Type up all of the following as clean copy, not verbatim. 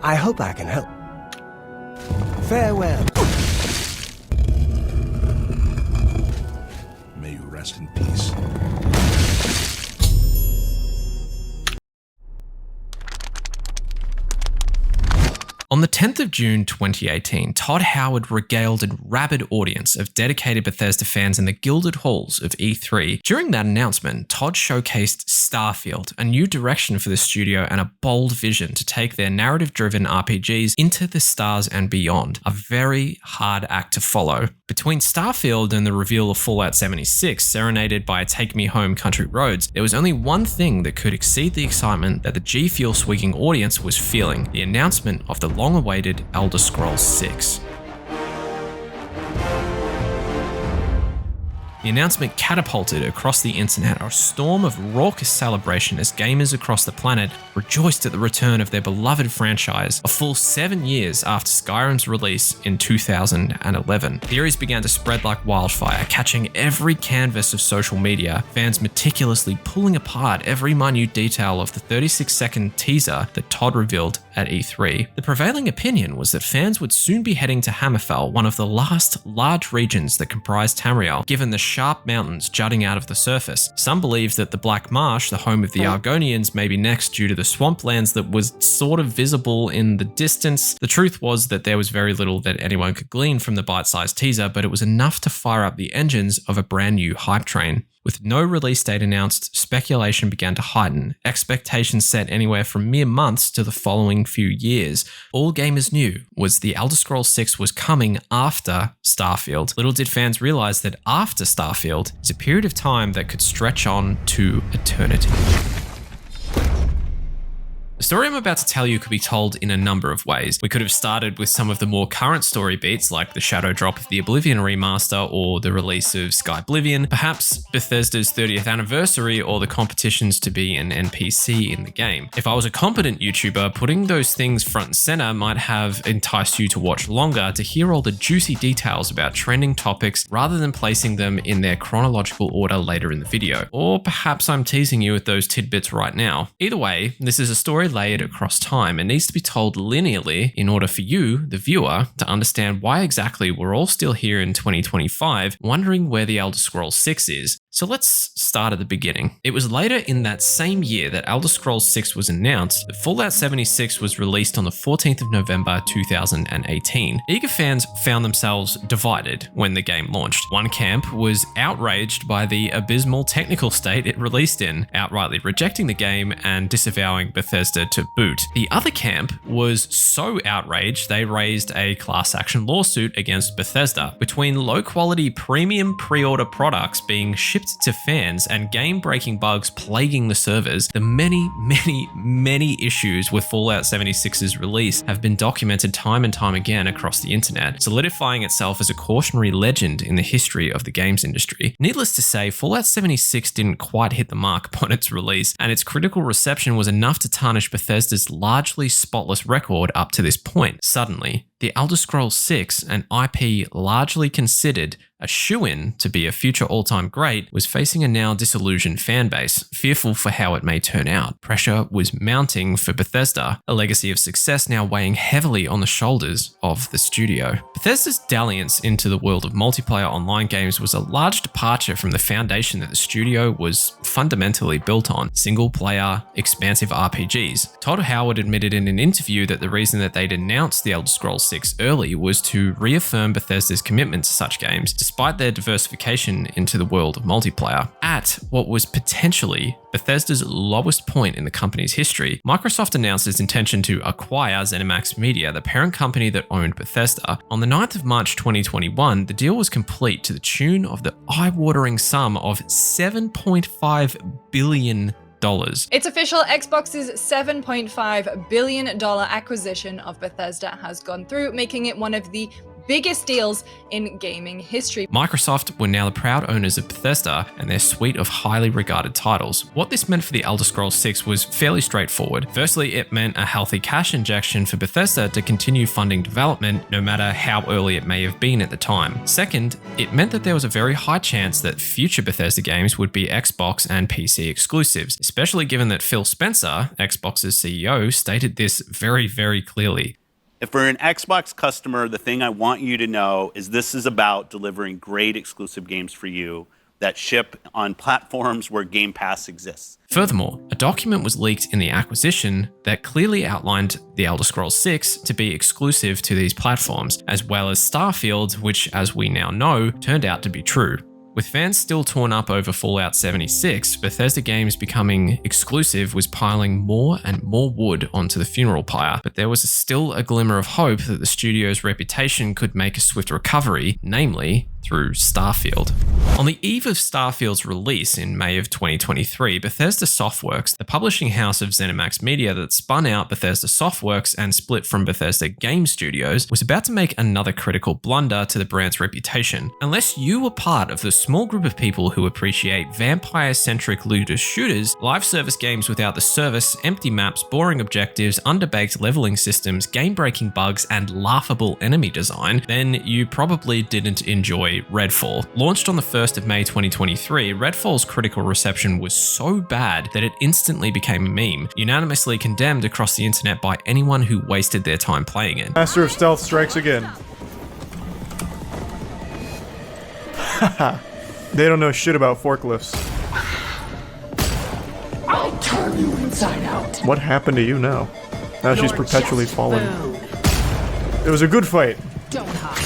I hope I can help. Farewell. May you rest in peace. On the 10th of June 2018, Todd Howard regaled a rabid audience of dedicated Bethesda fans in the gilded halls of E3. During that announcement, Todd showcased Starfield, a new direction for the studio and a bold vision to take their narrative-driven RPGs into the stars and beyond. A very hard act to follow. Between Starfield and the reveal of Fallout 76, serenaded by Take Me Home Country Roads, there was only one thing that could exceed the excitement that the G Fuel-swigging audience was feeling: the announcement of the long-awaited Elder Scrolls 6. The announcement catapulted across the internet a storm of raucous celebration as gamers across the planet rejoiced at the return of their beloved franchise a full 7 years after Skyrim's release in 2011. Theories began to spread like wildfire, catching every canvas of social media, fans meticulously pulling apart every minute detail of the 36-second teaser that Todd revealed at E3. The prevailing opinion was that fans would soon be heading to Hammerfell, one of the last large regions that comprised Tamriel, given the sharp mountains jutting out of the surface. Some believed that the Black Marsh, the home of the Argonians, may be next due to the swamplands that was sort of visible in the distance. The truth was that there was very little that anyone could glean from the bite-sized teaser, but it was enough to fire up the engines of a brand new hype train. With no release date announced, speculation began to heighten, expectations set anywhere from mere months to the following few years. All gamers knew was the Elder Scrolls 6 was coming after Starfield. Little did fans realize that after Starfield is a period of time that could stretch on to eternity. The story I'm about to tell you could be told in a number of ways. We could have started with some of the more current story beats like the shadow drop of the Oblivion remaster or the release of Skyblivion, perhaps Bethesda's 30th anniversary or the competitions to be an NPC in the game. If I was a competent YouTuber, putting those things front and center might have enticed you to watch longer to hear all the juicy details about trending topics rather than placing them in their chronological order later in the video. Or perhaps I'm teasing you with those tidbits right now. Either way, this is a story layered across time and needs to be told linearly in order for you, the viewer, to understand why exactly we're all still here in 2025 wondering where the Elder Scrolls 6 is. So let's start at the beginning. It was later in that same year that Elder Scrolls 6 was announced that Fallout 76 was released on the 14th of November 2018. Eager fans found themselves divided when the game launched. One camp was outraged by the abysmal technical state it released in, outrightly rejecting the game and disavowing Bethesda to boot. The other camp was so outraged they raised a class action lawsuit against Bethesda. Between low-quality premium pre-order products being shipped to fans and game-breaking bugs plaguing the servers, the many issues with Fallout 76's release have been documented time and time again across the internet, solidifying itself as a cautionary legend in the history of the games industry. Needless to say, Fallout 76 didn't quite hit the mark upon its release, and its critical reception was enough to tarnish Bethesda's largely spotless record up to this point. Suddenly, the Elder Scrolls 6, an IP largely considered a shoo-in to be a future all-time great, was facing a now disillusioned fanbase, fearful for how it may turn out. Pressure was mounting for Bethesda, a legacy of success now weighing heavily on the shoulders of the studio. Bethesda's dalliance into the world of multiplayer online games was a large departure from the foundation that the studio was fundamentally built on: single-player, expansive RPGs. Todd Howard admitted in an interview that the reason that they'd announced the Elder Scrolls 6 early was to reaffirm Bethesda's commitment to such games, despite their diversification into the world of multiplayer. At what was potentially Bethesda's lowest point in the company's history, Microsoft announced its intention to acquire ZeniMax Media, the parent company that owned Bethesda. On the 9th of March 2021, the deal was complete to the tune of the eye-watering sum of $7.5 billion. It's official, Xbox's $7.5 billion acquisition of Bethesda has gone through, making it one of the biggest deals in gaming history. Microsoft were now the proud owners of Bethesda and their suite of highly regarded titles. What this meant for the Elder Scrolls 6 was fairly straightforward. Firstly, it meant a healthy cash injection for Bethesda to continue funding development, no matter how early it may have been at the time. Second, it meant that there was a very high chance that future Bethesda games would be Xbox and PC exclusives, especially given that Phil Spencer, Xbox's CEO, stated this very, very clearly. If we're an Xbox customer, the thing I want you to know is this is about delivering great exclusive games for you that ship on platforms where Game Pass exists. Furthermore, a document was leaked in the acquisition that clearly outlined The Elder Scrolls 6 to be exclusive to these platforms, as well as Starfield, which, as we now know, turned out to be true. With fans still torn up over Fallout 76, Bethesda games becoming exclusive was piling more and more wood onto the funeral pyre, but there was still a glimmer of hope that the studio's reputation could make a swift recovery, namely through Starfield. On the eve of Starfield's release in May of 2023, Bethesda Softworks, the publishing house of ZeniMax Media that spun out Bethesda Softworks and split from Bethesda Game Studios, was about to make another critical blunder to the brand's reputation. Unless you were part of the small group of people who appreciate vampire-centric looter shooters, live service games without the service, empty maps, boring objectives, underbaked leveling systems, game-breaking bugs, and laughable enemy design, then you probably didn't enjoy Redfall. Launched on the 1st of May 2023, Redfall's critical reception was so bad that it instantly became a meme, unanimously condemned across the internet by anyone who wasted their time playing it. Master of Stealth strikes again. Haha. They don't know shit about forklifts. I'll turn you inside out. What happened to you now? Now she's perpetually falling. It was a good fight. Don't hide.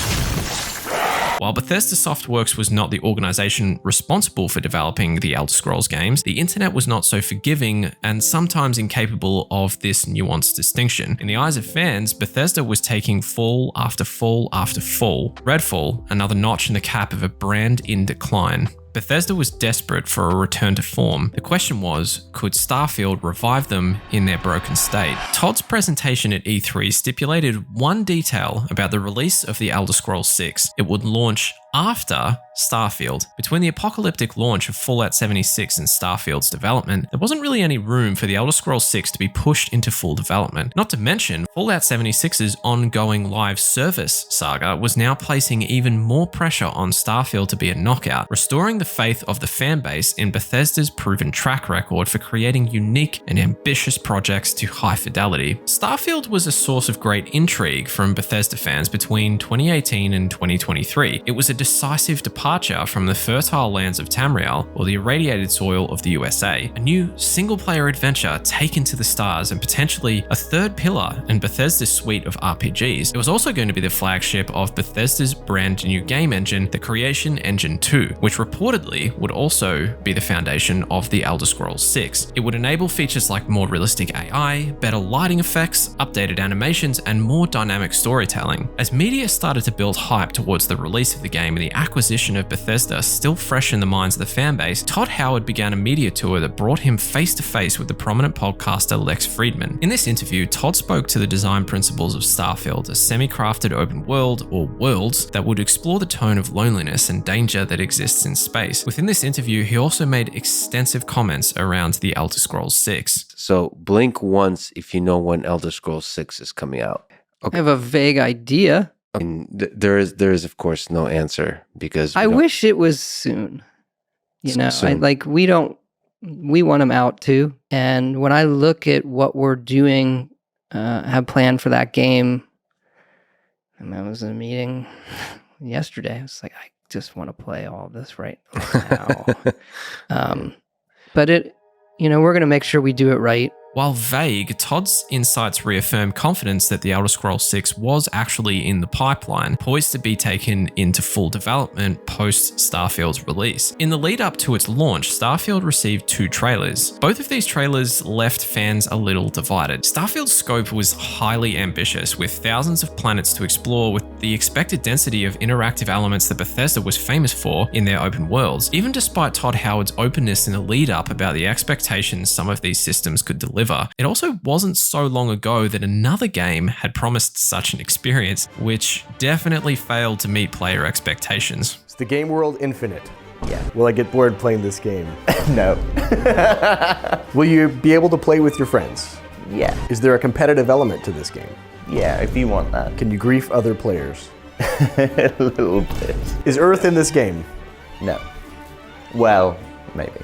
While Bethesda Softworks was not the organization responsible for developing the Elder Scrolls games, the internet was not so forgiving and sometimes incapable of this nuanced distinction. In the eyes of fans, Bethesda was taking fall after fall after fall. Redfall, another notch in the cap of a brand in decline. Bethesda was desperate for a return to form. The question was, could Starfield revive them in their broken state? Todd's presentation at E3 stipulated one detail about the release of The Elder Scrolls 6. It would launch after Starfield. Between the apocalyptic launch of Fallout 76 and Starfield's development, there wasn't really any room for The Elder Scrolls 6 to be pushed into full development. Not to mention, Fallout 76's ongoing live service saga was now placing even more pressure on Starfield to be a knockout, restoring the faith of the fanbase in Bethesda's proven track record for creating unique and ambitious projects to high fidelity. Starfield was a source of great intrigue from Bethesda fans between 2018 and 2023. It was a decisive departure from the fertile lands of Tamriel or the irradiated soil of the USA, a new single-player adventure taken to the stars and potentially a third pillar in Bethesda's suite of RPGs. It was also going to be the flagship of Bethesda's brand new game engine, the Creation Engine 2, which reportedly would also be the foundation of The Elder Scrolls 6. It would enable features like more realistic AI, better lighting effects, updated animations, and more dynamic storytelling. As media started to build hype towards the release of the game and the acquisition of Bethesda still fresh in the minds of the fanbase, Todd Howard began a media tour that brought him face to face with the prominent podcaster Lex Friedman. In this interview, Todd spoke to the design principles of Starfield, a semi-crafted open world, or worlds, that would explore the tone of loneliness and danger that exists in space. Within this interview, he also made extensive comments around the Elder Scrolls 6. So blink once if you know when Elder Scrolls 6 is coming out. I have a vague idea. And there is of course no answer because I wish it was soon. You know, Soon. we want them out too. And when I look at what we're doing, have planned for that game, and I was in a meeting yesterday. I was like, I just want to play all this right now. But we're going to make sure we do it right. While vague, Todd's insights reaffirmed confidence that The Elder Scrolls 6 was actually in the pipeline, poised to be taken into full development post Starfield's release. In the lead up to its launch, Starfield received 2 trailers. Both of these trailers left fans a little divided. Starfield's scope was highly ambitious, with thousands of planets to explore with the expected density of interactive elements that Bethesda was famous for in their open worlds, even despite Todd Howard's openness in the lead up about the expectations some of these systems could deliver. It also wasn't so long ago that another game had promised such an experience, which definitely failed to meet player expectations. It's the game world infinite. Yeah. Will I get bored playing this game? No. Will you be able to play with your friends? Yeah. Is there a competitive element to this game? Yeah, if you want that. Can you grief other players? A little bit. Is Earth in this game? No. Well, maybe.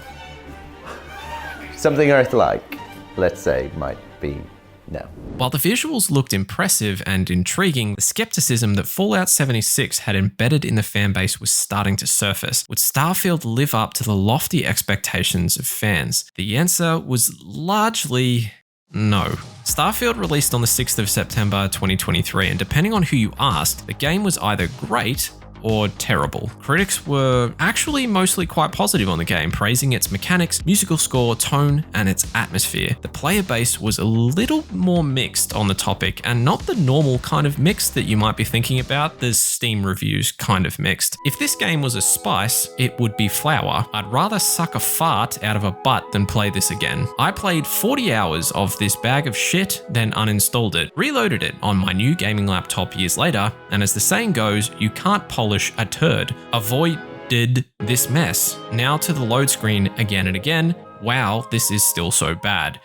Something Earth-like, let's say, might be no. While the visuals looked impressive and intriguing, the skepticism that Fallout 76 had embedded in the fanbase was starting to surface. Would Starfield live up to the lofty expectations of fans? The answer was largely no. Starfield released on the 6th of September 2023, and depending on who you asked, the game was either great or terrible. Critics were actually mostly quite positive on the game, praising its mechanics, musical score, tone, and its atmosphere. The player base was a little more mixed on the topic, and not the normal kind of mixed that you might be thinking about, the Steam reviews kind of mixed. If this game was a spice, it would be flour. I'd rather suck a fart out of a butt than play this again. I played 40 hours of this bag of shit, then uninstalled it, reloaded it on my new gaming laptop years later, and as the saying goes, you can't polish a turd. Avoided this mess. Now to the load screen again and again. Wow, this is still so bad.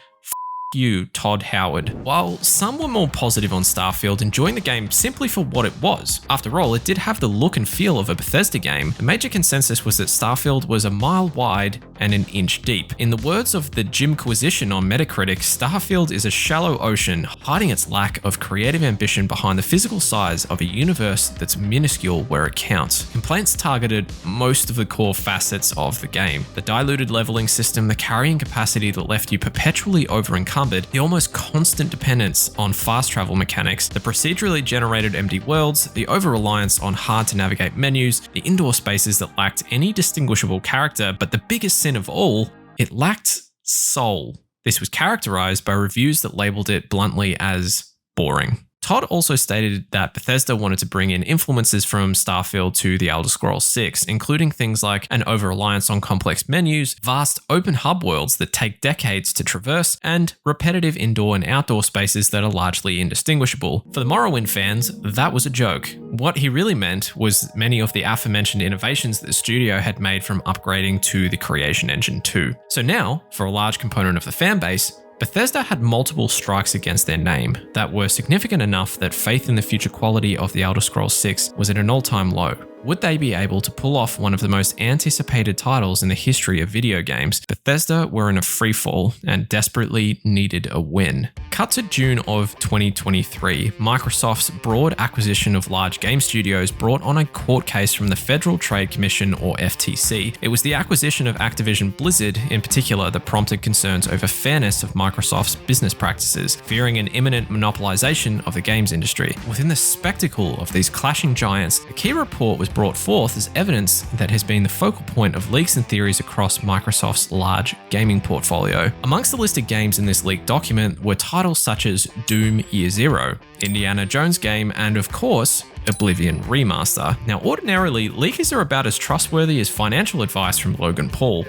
You, Todd Howard. While some were more positive on Starfield, enjoying the game simply for what it was. After all, it did have the look and feel of a Bethesda game. The major consensus was that Starfield was a mile wide and an inch deep. In the words of the Jimquisition on Metacritic, Starfield is a shallow ocean, hiding its lack of creative ambition behind the physical size of a universe that's minuscule where it counts. Complaints targeted most of the core facets of the game. The diluted leveling system, the carrying capacity that left you perpetually over-encumbered, the almost constant dependence on fast travel mechanics, the procedurally generated empty worlds, the over-reliance on hard-to-navigate menus, the indoor spaces that lacked any distinguishable character, but the biggest sin of all, it lacked soul. This was characterized by reviews that labeled it bluntly as boring. Todd also stated that Bethesda wanted to bring in influences from Starfield to The Elder Scrolls 6, including things like an over-reliance on complex menus, vast open hub worlds that take decades to traverse, and repetitive indoor and outdoor spaces that are largely indistinguishable. For the Morrowind fans, that was a joke. What he really meant was many of the aforementioned innovations that the studio had made from upgrading to the Creation Engine 2. So now, for a large component of the fanbase, Bethesda had multiple strikes against their name that were significant enough that faith in the future quality of The Elder Scrolls 6 was at an all-time low. Would they be able to pull off one of the most anticipated titles in the history of video games? Bethesda were in a freefall and desperately needed a win. Cut to June of 2023, Microsoft's broad acquisition of large game studios brought on a court case from the Federal Trade Commission, or FTC. It was the acquisition of Activision Blizzard in particular that prompted concerns over fairness of Microsoft's business practices, fearing an imminent monopolization of the games industry. Within the spectacle of these clashing giants, a key report was brought forth as evidence that has been the focal point of leaks and theories across Microsoft's large gaming portfolio. Amongst the listed games in this leaked document were titles such as Doom Year Zero, Indiana Jones game, and of course, Oblivion Remaster. Now, ordinarily, leakers are about as trustworthy as financial advice from Logan Paul.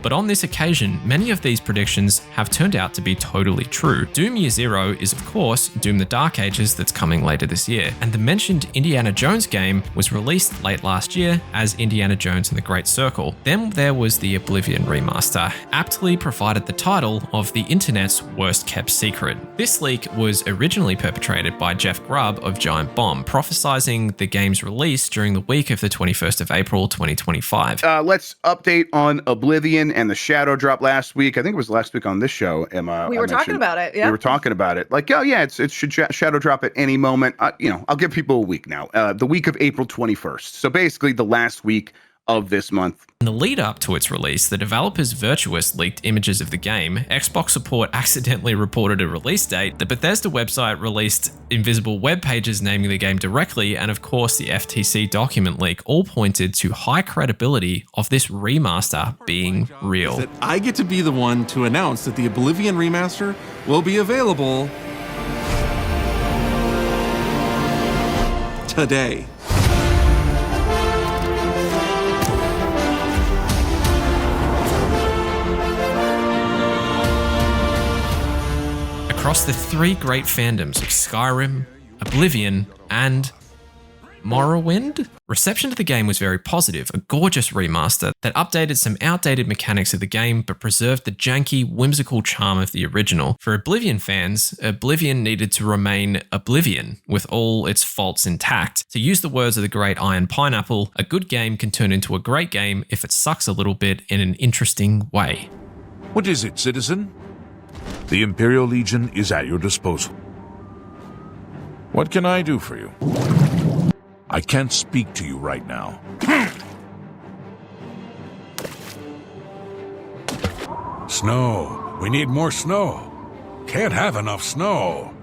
But on this occasion, many of these predictions have turned out to be totally true. Doom Year Zero is, of course, Doom the Dark Ages that's coming later this year, and the mentioned Indiana Jones game was released late last year as Indiana Jones and the Great Circle. Then there was the Oblivion Remaster, aptly provided the title of the internet's worst kept secret. This leak was originally perpetrated by Jeff Grubb of Giant Bomb, prophesizing the game's release during the week of the 21st of April 2025. Let's update on Oblivion and the Shadow Drop last week. I think it was last week on this show, Emma. We were talking about it. Yeah, we were talking about it. Like, oh yeah, it should Shadow Drop at any moment. I'll give people a week now. The week of April 21st. So basically, the last week of this month. In the lead up to its release, the developer's Virtuous leaked images of the game, Xbox support accidentally reported a release date, the Bethesda website released invisible web pages naming the game directly, and of course the FTC document leak all pointed to high credibility of this remaster being real. That I get to be the one to announce that the Oblivion Remaster will be available today. Across the three great fandoms of Skyrim, Oblivion, and Morrowind, reception to the game was very positive, a gorgeous remaster that updated some outdated mechanics of the game but preserved the janky, whimsical charm of the original. For Oblivion fans, Oblivion needed to remain Oblivion with all its faults intact. To use the words of the great Iron Pineapple, a good game can turn into a great game if it sucks a little bit in an interesting way. What is it, citizen? The Imperial Legion is at your disposal. What can I do for you? I can't speak to you right now. Snow. We need more snow. Can't have enough snow.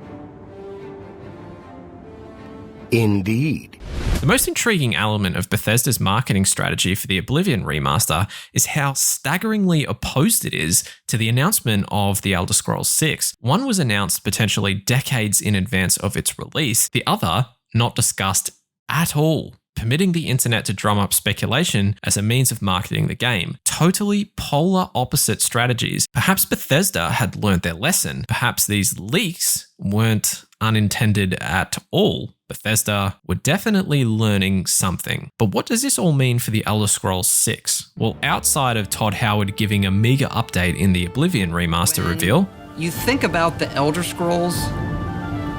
Indeed. The most intriguing element of Bethesda's marketing strategy for the Oblivion remaster is how staggeringly opposed it is to the announcement of The Elder Scrolls 6. One was announced potentially decades in advance of its release, the other not discussed at all, permitting the internet to drum up speculation as a means of marketing the game. Totally polar opposite strategies. Perhaps Bethesda had learned their lesson. Perhaps these leaks weren't unintended at all. Bethesda were definitely learning something. But what does this all mean for the Elder Scrolls 6? Well, outside of Todd Howard giving a meager update in the Oblivion remaster reveal, You think about the Elder Scrolls,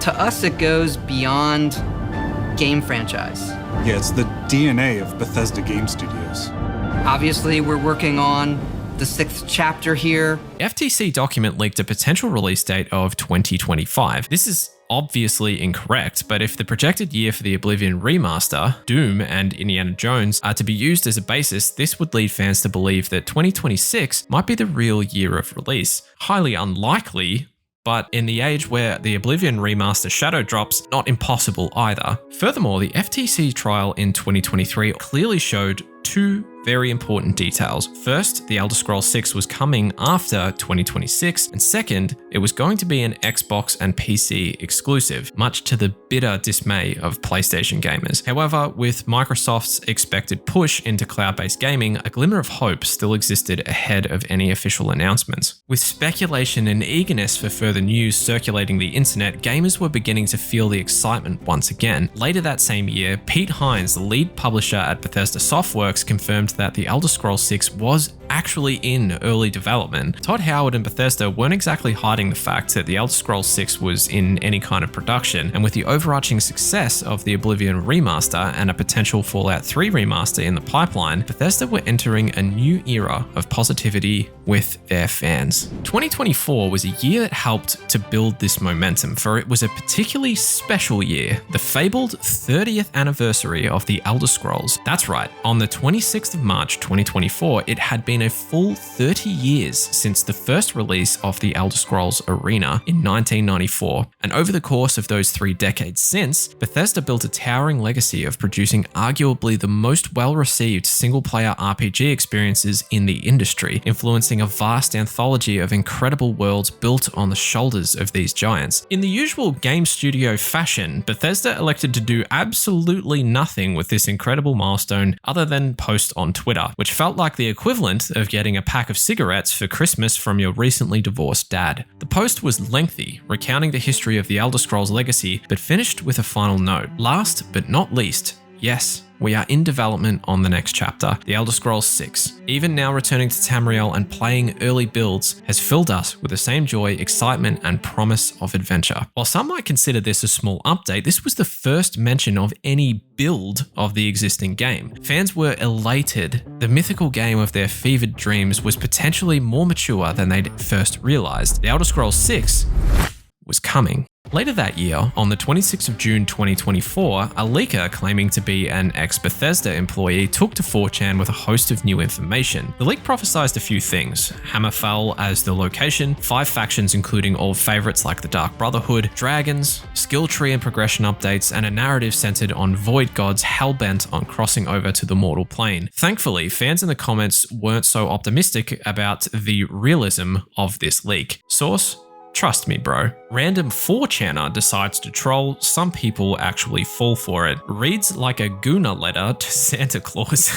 to us it goes beyond game franchise. Yeah, it's the DNA of Bethesda Game Studios. Obviously, we're working on the 6th chapter here. FTC document leaked a potential release date of 2025. This is obviously incorrect, but if the projected year for the Oblivion remaster, Doom, and Indiana Jones are to be used as a basis, this would lead fans to believe that 2026 might be the real year of release. Highly unlikely, but in the age where the Oblivion remaster shadow drops, not impossible either. Furthermore, the FTC trial in 2023 clearly showed two very important details. First, The Elder Scrolls 6 was coming after 2026, and second, it was going to be an Xbox and PC exclusive, much to the bitter dismay of PlayStation gamers. However, with Microsoft's expected push into cloud-based gaming, a glimmer of hope still existed ahead of any official announcements. With speculation and eagerness for further news circulating the internet, gamers were beginning to feel the excitement once again. Later that same year, Pete Hines, the lead publisher at Bethesda Softworks, confirmed that The Elder Scrolls 6 was actually in early development. Todd Howard and Bethesda weren't exactly hiding the fact that The Elder Scrolls 6 was in any kind of production, and with the overarching success of the Oblivion remaster and a potential Fallout 3 remaster in the pipeline, Bethesda were entering a new era of positivity with their fans. 2024 was a year that helped to build this momentum, for it was a particularly special year, the fabled 30th anniversary of The Elder Scrolls. That's right, on the 26th of March 2024, it had been a full 30 years since the first release of The Elder Scrolls Arena in 1994. And over the course of those 3 decades since, Bethesda built a towering legacy of producing arguably the most well-received single-player RPG experiences in the industry, influencing a vast anthology of incredible worlds built on the shoulders of these giants. In the usual game studio fashion, Bethesda elected to do absolutely nothing with this incredible milestone other than post on Twitter, which felt like the equivalent of getting a pack of cigarettes for Christmas from your recently divorced dad. The post was lengthy, recounting the history of the Elder Scrolls legacy, but finished with a final note. Last but not least, yes, we are in development on the next chapter, The Elder Scrolls 6. Even now returning to Tamriel and playing early builds has filled us with the same joy, excitement, and promise of adventure. While some might consider this a small update, this was the first mention of any build of the existing game. Fans were elated. The mythical game of their fevered dreams was potentially more mature than they'd first realized. The Elder Scrolls 6 was coming. Later that year, on the 26th of June 2024, a leaker claiming to be an ex-Bethesda employee took to 4chan with a host of new information. The leak prophesized a few things: Hammerfell as the location, 5 factions including old favorites like the Dark Brotherhood, dragons, skill tree and progression updates, and a narrative centered on void gods hell-bent on crossing over to the mortal plane. Thankfully, fans in the comments weren't so optimistic about the realism of this leak. Source: Trust me, bro. Random 4chaner decides to troll, some people actually fall for it. Reads like a Gooner letter to Santa Claus.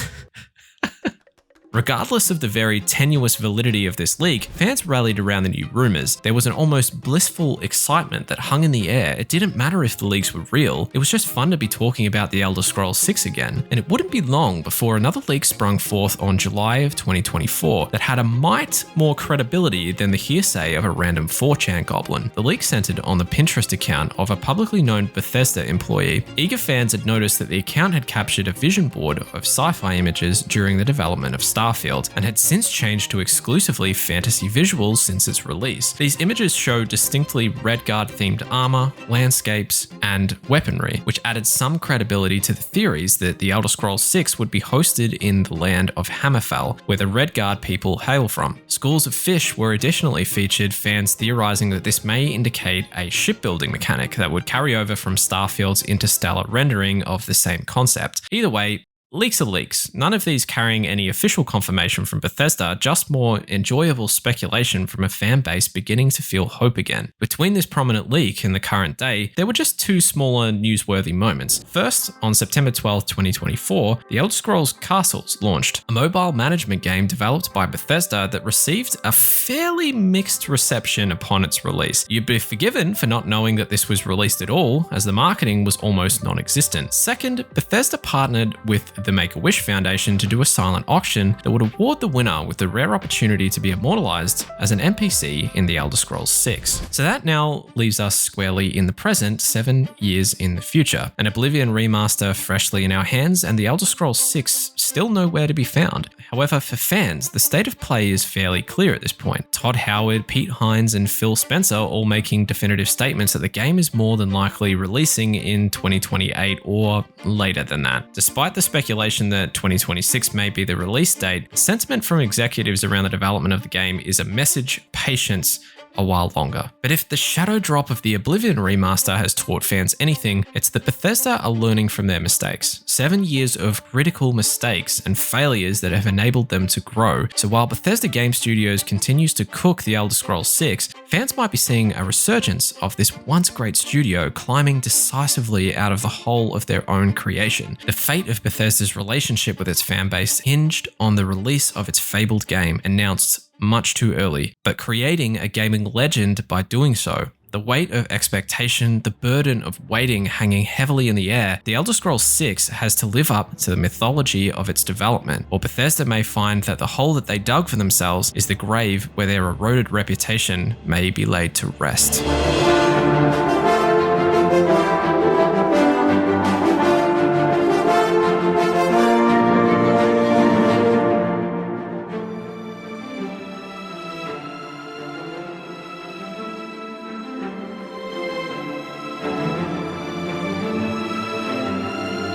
Regardless of the very tenuous validity of this leak, fans rallied around the new rumors. There was an almost blissful excitement that hung in the air. It didn't matter if the leaks were real, it was just fun to be talking about The Elder Scrolls 6 again. And it wouldn't be long before another leak sprung forth on July of 2024 that had a mite more credibility than the hearsay of a random 4chan goblin. The leak centered on the Pinterest account of a publicly known Bethesda employee. Eager fans had noticed that the account had captured a vision board of sci-fi images during the development of Starfield, and had since changed to exclusively fantasy visuals since its release. These images show distinctly Redguard-themed armor, landscapes, and weaponry, which added some credibility to the theories that The Elder Scrolls 6 would be hosted in the land of Hammerfell, where the Redguard people hail from. Schools of fish were additionally featured, fans theorizing that this may indicate a shipbuilding mechanic that would carry over from Starfield's interstellar rendering of the same concept. Either way, leaks are leaks, none of these carrying any official confirmation from Bethesda, just more enjoyable speculation from a fan base beginning to feel hope again. Between this prominent leak and the current day, there were just two smaller newsworthy moments. First, on September 12, 2024, The Elder Scrolls Castles launched, a mobile management game developed by Bethesda that received a fairly mixed reception upon its release. You'd be forgiven for not knowing that this was released at all, as the marketing was almost non-existent. Second, Bethesda partnered with the Make-A-Wish Foundation to do a silent auction that would award the winner with the rare opportunity to be immortalized as an NPC in The Elder Scrolls 6. So that now leaves us squarely in the present, 7 years in the future. An Oblivion remaster freshly in our hands, and The Elder Scrolls 6 still nowhere to be found. However, for fans, the state of play is fairly clear at this point. Todd Howard, Pete Hines, and Phil Spencer all making definitive statements that the game is more than likely releasing in 2028 or later than that. Despite the speculation that 2026 may be the release date, sentiment from executives around the development of the game is a message, patience, a while longer. But if the shadow drop of the Oblivion remaster has taught fans anything, it's that Bethesda are learning from their mistakes. 7 years of critical mistakes and failures that have enabled them to grow. So while Bethesda Game Studios continues to cook The Elder Scrolls 6, fans might be seeing a resurgence of this once great studio climbing decisively out of the hole of their own creation. The fate of Bethesda's relationship with its fanbase hinged on the release of its fabled game, announced much too early, but creating a gaming legend by doing so. The weight of expectation, the burden of waiting hanging heavily in the air, The Elder Scrolls 6 has to live up to the mythology of its development, or Bethesda may find that the hole that they dug for themselves is the grave where their eroded reputation may be laid to rest.